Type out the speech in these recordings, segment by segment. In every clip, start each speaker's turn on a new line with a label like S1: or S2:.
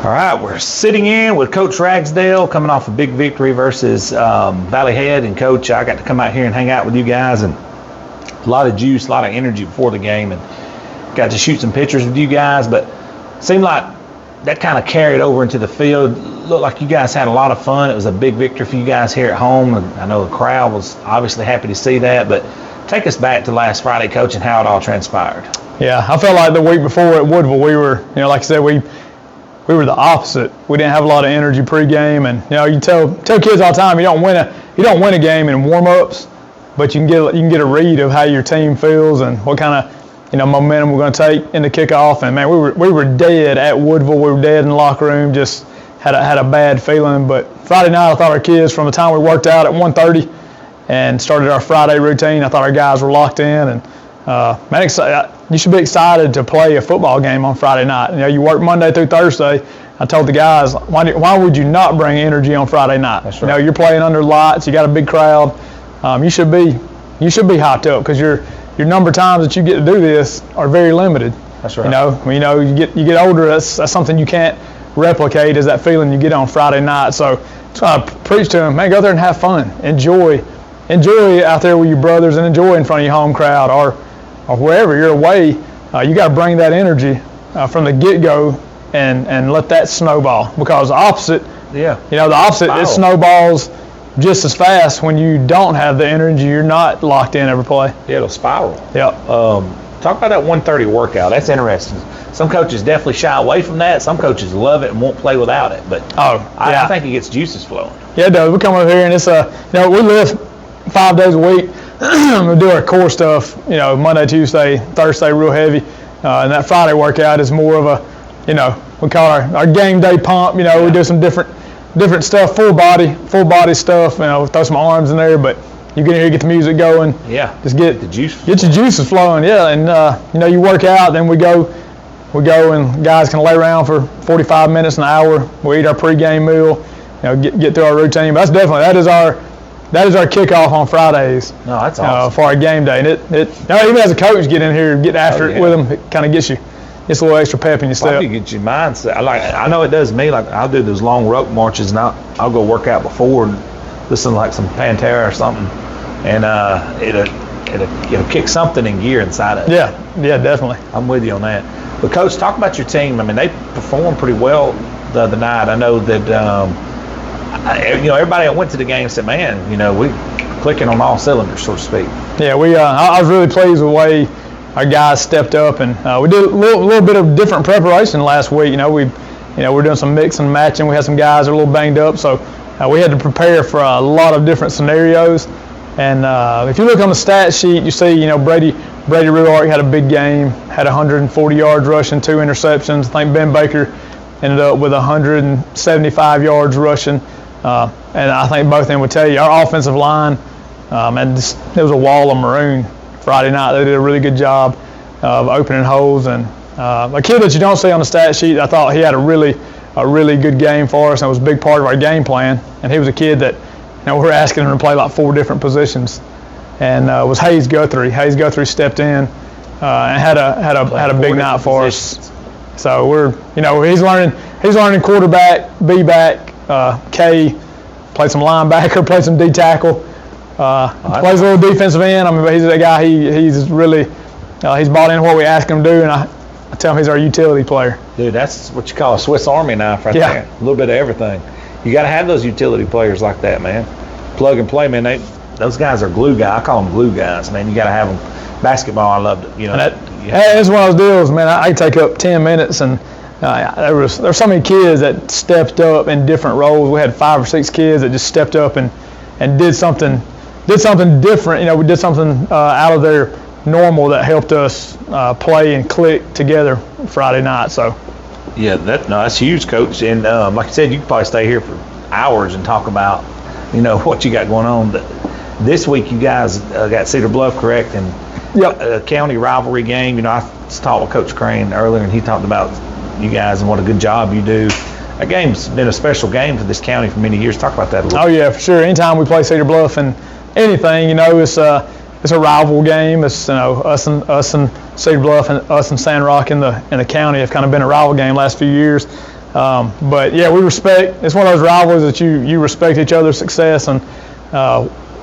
S1: All right, we're sitting in with Coach Ragsdale, coming off a big victory versus Valley Head. And Coach, I got to come out here and hang out with you guys, and a lot of juice, a lot of energy before the game, and got to shoot some pictures with you guys. But it seemed like that kind of carried over into the field. Looked like you guys had a lot of fun. It was a big victory for you guys here at home, and I know the crowd was obviously happy to see that. But take us back to last Friday, Coach, and how it all transpired.
S2: Yeah, I felt like the week before at Woodville, we were, like I said, we were the opposite. We didn't have a lot of energy pregame, and you tell kids all the time you don't win a game in warm-ups, but you can get a read of how your team feels and what kind of momentum we're going to take in the kickoff. And man, we were dead at Woodville. We were dead in the locker room. Just had a bad feeling. But Friday night, I thought our kids, from the time we worked out at 1:30 and started our Friday routine, I thought our guys were locked in. And man, you should be excited to play a football game on Friday night. You work Monday through Thursday. I told the guys, why would you not bring energy on Friday night?
S1: That's right.
S2: You're playing under lights. You got a big crowd. You should be hyped up, because your number of times that you get to do this are very limited.
S1: That's right.
S2: You get older. That's something you can't replicate, is that feeling you get on Friday night. So that's why I preach to them, man, go there and have fun. Enjoy out there with your brothers, and enjoy in front of your home crowd, or wherever you're away. You got to bring that energy from the get-go and let that snowball, because the opposite, it snowballs just as fast when you don't have the energy. You're not locked in every play.
S1: Yeah, it'll spiral.
S2: Yep.
S1: Talk about that 1:30 workout. That's interesting. Some coaches definitely shy away from that. Some coaches love it and won't play without it. But I think it gets juices flowing.
S2: Yeah, it does. We come over here and it's we live 5 days a week. We do our core stuff, Monday, Tuesday, Thursday, real heavy. And that Friday workout is more of a, we call it our game day pump. We do some different stuff, full body stuff. Throw some arms in there, but you get in here, get the music going.
S1: Yeah.
S2: Just get
S1: the juice.
S2: Get your juices flowing. Yeah, and you work out, then we go and guys can lay around for 45 minutes, an hour. We eat our pregame meal. Get through our routine. But that is our kickoff on Fridays.
S1: No, that's awesome.
S2: For our game day. And it even as a coach, get in here, get after it with them. It kind of gets a little extra pep in your step.
S1: You get your mindset. I know it does me. Like, I'll do those long rope marches, and I'll go work out before and listen to like some Pantera or something, and it'll kick something in gear inside of it.
S2: Yeah, definitely.
S1: I'm with you on that. But Coach, talk about your team. I mean, they performed pretty well the other night. I know that everybody that went to the game said, man, we clicking on all cylinders, so to speak. Yeah,
S2: I was really pleased with the way our guys stepped up, and we did a little bit of different preparation last week. We're doing some mix and matching. We had some guys that are a little banged up, so we had to prepare for a lot of different scenarios. And if you look on the stat sheet, you see, Brady Ruark had a big game, had 140 yards rushing, 2 interceptions. I think Ben Baker ended up with 175 yards rushing. And I think both of them would tell you, our offensive line, it was a wall of maroon Friday night. They did a really good job of opening holes. And a kid that you don't see on the stat sheet, I thought he had a really good game for us, and it was a big part of our game plan. And he was a kid that we're asking him to play like 4 different positions. And was Hayes Guthrie. Hayes Guthrie stepped in and had a big night for us. So he's learning quarterback, B-back, K, played some linebacker, played some D-tackle, plays a little defensive end. I mean, he's a guy, he's really, he's bought into what we ask him to do, and I tell him he's our utility player.
S1: Dude, that's what you call a Swiss Army knife right there. A little bit of everything. You got to have those utility players like that, man. Plug and play, man. Those guys are glue guys. I call them glue guys, man. You got to have them. Basketball, I loved it.
S2: That's one of those deals, man. I take up 10 minutes, and there were so many kids that stepped up in different roles. We had 5 or 6 kids that just stepped up and did something different. We did something out of their normal that helped us play and click together Friday night. So. Yeah,
S1: that's huge, Coach. And like I said, you could probably stay here for hours and talk about what you got going on. This week you guys got Cedar Bluff, correct? And
S2: Yep.
S1: a county rivalry game. I talked with Coach Crane earlier, and he talked about you guys and what a good job you do. That game's been a special game for this county for many years. Talk about that a little.
S2: Oh yeah, for sure. Anytime we play Cedar Bluff and anything, it's a rival game. It's us and Cedar Bluff and us and Sandrock in the county have kind of been a rival game last few years. But yeah, we respect. It's one of those rivalries that you respect each other's success and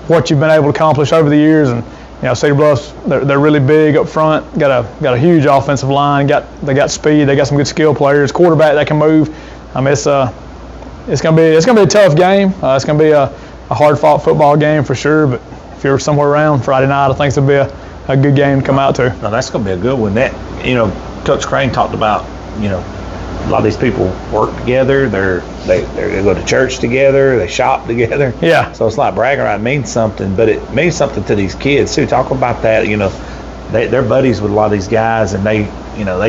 S2: what you've been able to accomplish over the years. And Cedar Bluff's they're really big up front. Got a huge offensive line. They got speed. They got some good skill players. Quarterback that can move. It's gonna be a tough game. It's gonna be a hard-fought football game for sure. But if you're somewhere around Friday night, I think it'll be a good game to come out to.
S1: No, that's gonna be a good one. That Coach Crane talked about a lot of these people work together. They go to church together. They shop together.
S2: Yeah.
S1: So it's like bragging right means something, but it means something to these kids too. Talk about that. They're buddies with a lot of these guys, and they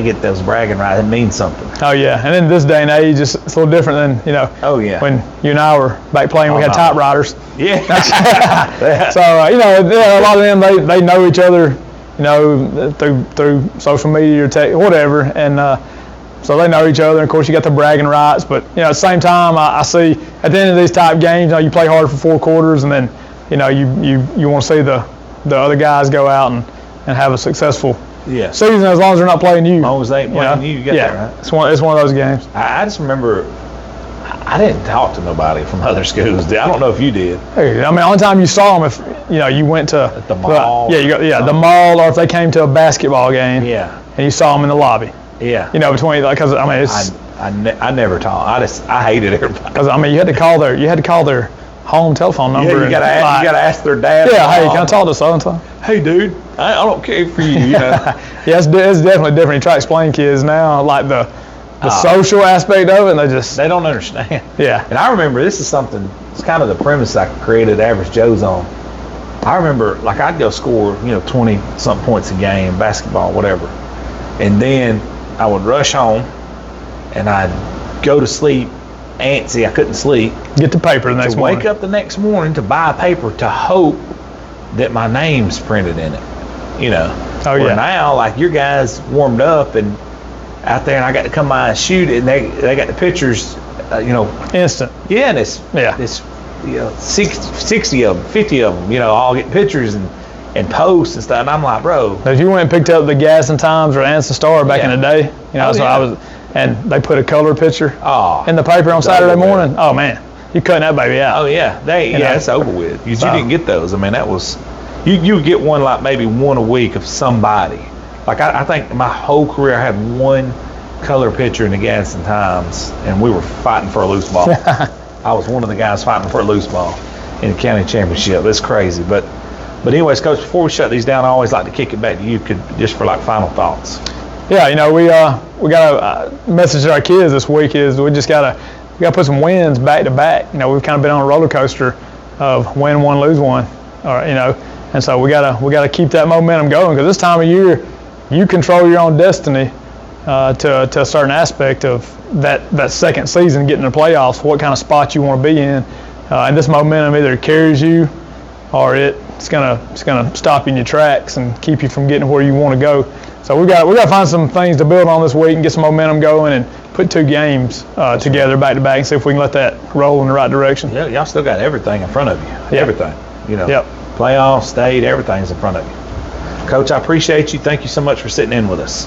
S1: get those bragging rights. It means something.
S2: Oh yeah, and in this day and age, it's a little different than
S1: Oh yeah.
S2: when you and I were back playing. We had typewriters.
S1: Yeah.
S2: So a lot of them they know each other, through social media or tech, whatever, and so they know each other. And of course, you got the bragging rights, but at the same time, I see at the end of these type games, you play hard for 4 quarters, and then you want to see the other guys go out and have a successful season as long as they're not playing you.
S1: As long as they ain't playing you got that right.
S2: It's one of those games.
S1: I just remember I didn't talk to nobody from other schools. I don't know if you did.
S2: Hey, the only time you saw them if you went to
S1: at the mall.
S2: The mall, or if they came to a basketball game.
S1: Yeah.
S2: And you saw them in the lobby.
S1: Yeah.
S2: Between because it's.
S1: I never talked. I hated everybody.
S2: Because you had to call their home telephone number.
S1: Yeah, you gotta ask their dad.
S2: Yeah, hey, can I talk to so-and-so?
S1: Hey, dude, I don't care for you.
S2: Yeah, it's definitely different. You try to explain kids now, like the social aspect of it, and they
S1: don't understand.
S2: Yeah.
S1: And I remember this is something. It's kind of the premise I created Average Joe's on. I remember I'd go score 20 something points a game, basketball, whatever, and then I would rush home and I'd go to sleep antsy. I couldn't sleep.
S2: Get the paper the next morning.
S1: Wake up the next morning to buy a paper to hope that my name's printed in it.
S2: Oh yeah.
S1: Now, your guys warmed up and out there, and I got to come by and shoot it, and they got the pictures.
S2: Instant.
S1: Yeah, and it's 60 of them, 50 of them. All get pictures and posts and stuff. And I'm like, bro.
S2: If you went and picked up the Gadsden Times or Anson Star back in the day, I was. And they put a color picture in the paper on Saturday morning. Oh man, you cutting that baby out.
S1: Oh yeah, it's over with. You didn't get those. That was you get one maybe one a week of somebody. I think my whole career I had one color picture in the Gadsden Times, and we were fighting for a loose ball. I was one of the guys fighting for a loose ball in the county championship. It's crazy, but anyways, Coach, before we shut these down, I always like to kick it back to you, just for final thoughts.
S2: Yeah, we got a message to our kids this week is we got to put some wins back to back. We've kind of been on a roller coaster of win one, lose one, and so we got to keep that momentum going, because this time of year you control your own destiny to a certain aspect of that second season, getting to the playoffs, what kind of spot you want to be in, and this momentum either carries you or it's gonna stop you in your tracks and keep you from getting where you want to go. So we got to find some things to build on this week and get some momentum going and put 2 games together back to back and see if we can let that roll in the right direction.
S1: Yeah, y'all still got everything in front of you.
S2: Yeah.
S1: Everything.
S2: Yep.
S1: Playoffs, state, everything's in front of you. Coach, I appreciate you. Thank you so much for sitting in with us.